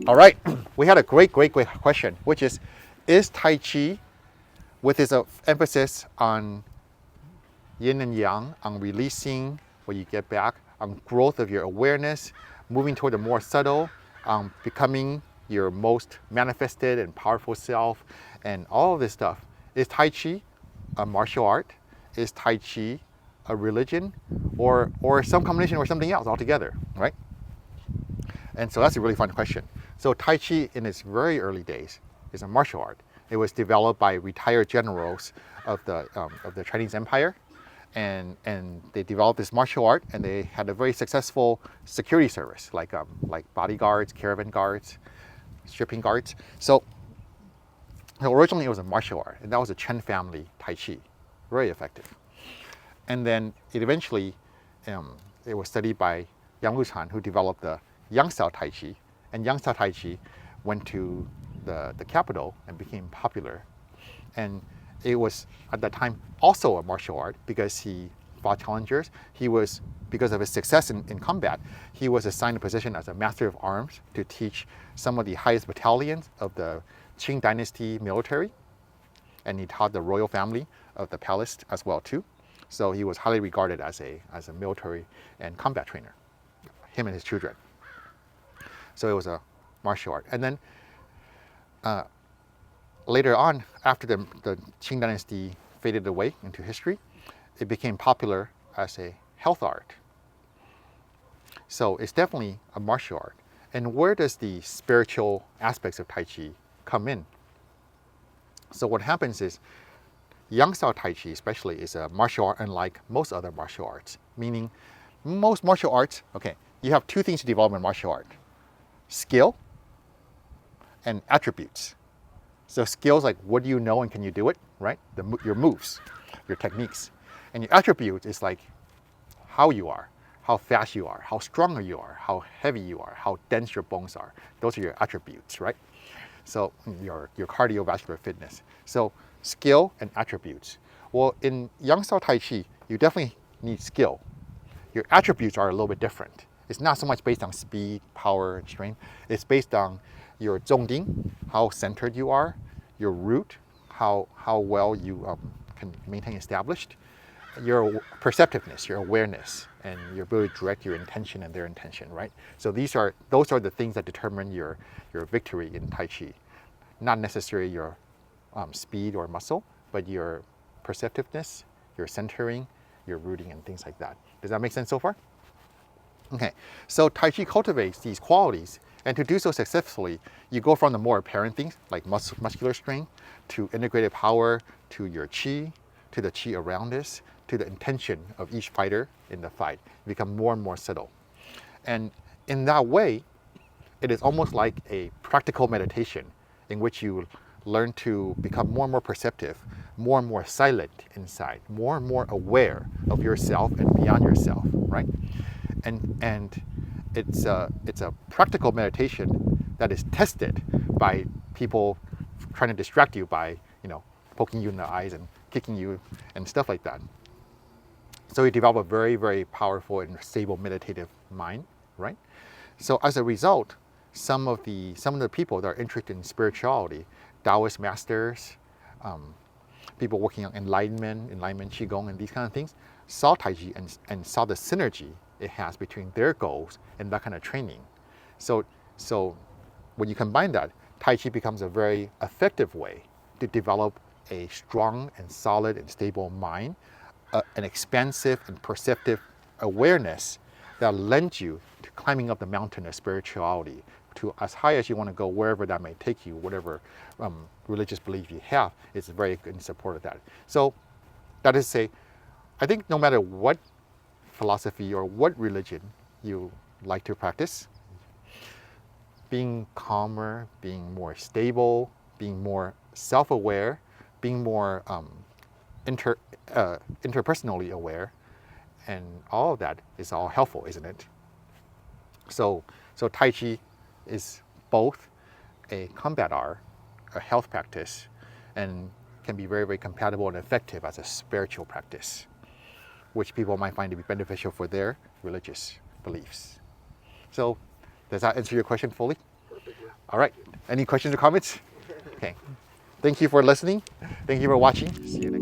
All right, we had a great question, which is Tai Chi, with its emphasis on yin and yang, on releasing what you get back, on growth of your awareness, moving toward a more subtle, becoming your most manifested and powerful self, and all of this stuff. Is Tai Chi a martial art? Is Tai Chi a religion, or some combination, or something else altogether, right? And so that's a really fun question. So Tai Chi in its very early days is a martial art. It was developed by retired generals of the Chinese Empire, and they developed this martial art, and they had a very successful security service, like bodyguards, caravan guards, shipping guards. So originally it was a martial art, and that was a Chen family Tai Chi, very effective. And then it eventually it was studied by Yang Luchan, who developed the Yangstyle Tai Chi, and Yangstyle Tai Chi went to the capital and became popular. And it was at that time also a martial art because he fought challengers. Because of his success in combat, he was assigned a position as a master of arms to teach some of the highest battalions of the Qing dynasty military, and he taught the royal family of the palace as well too. So he was highly regarded as a military and combat trainer, him and his children. So it was a martial art. And then later on, after the Qing dynasty faded away into history, it became popular as a health art. So it's definitely a martial art. And where does the spiritual aspects of Tai Chi come in? So what happens is, Yangstyle Tai Chi especially is a martial art unlike most other martial arts. Meaning, most martial arts, okay, you have two things to develop in martial art: skill and attributes. So skills, like what do you know and can you do it, right? Your moves, your techniques. And your attributes is like how you are, how fast you are, how strong you are, how heavy you are, how dense your bones are. Those are your attributes, right? So your cardiovascular fitness. So skill and attributes. Well, in Yangstyle Tai Chi, you definitely need skill. Your attributes are a little bit different. It's not so much based on speed, power, and strength. It's based on your Zhongding, how centered you are, your root, how well you can maintain established, your perceptiveness, your awareness, and your ability to direct your intention and their intention, right? So those are the things that determine your victory in Tai Chi. Not necessarily your speed or muscle, but your perceptiveness, your centering, your rooting, and things like that. Does that make sense so far? Okay, so Tai Chi cultivates these qualities, and to do so successfully, you go from the more apparent things, like muscular strength, to integrated power, to your Qi, to the Qi around us, to the intention of each fighter in the fight. You become more and more subtle. And in that way, it is almost like a practical meditation in which you learn to become more and more perceptive, more and more silent inside, more and more aware of yourself and beyond yourself, right? And it's a practical meditation that is tested by people trying to distract you by, poking you in the eyes and kicking you and stuff like that. So you develop a very, very powerful and stable meditative mind, right? So as a result, some of the people that are interested in spirituality, Taoist masters, people working on enlightenment Qigong, and these kind of things, saw Tai Chi and saw the synergy it has between their goals and that kind of training. So when you combine that, Tai Chi becomes a very effective way to develop a strong and solid and stable mind, an expansive and perceptive awareness that lends you to climbing up the mountain of spirituality, to as high as you want to go, wherever that may take you, whatever religious belief you have, is very good in support of that. So that is to say, I think no matter what philosophy or what religion you like to practice, being calmer, being more stable, being more self-aware, being more interpersonally aware, and all of that is all helpful, isn't it? So Tai Chi is both a combat art, a health practice, and can be very, very compatible and effective as a spiritual practice, which people might find to be beneficial for their religious beliefs. So does that answer your question fully? All right. Any questions or comments? Okay. Thank you for listening. Thank you for watching. See you next.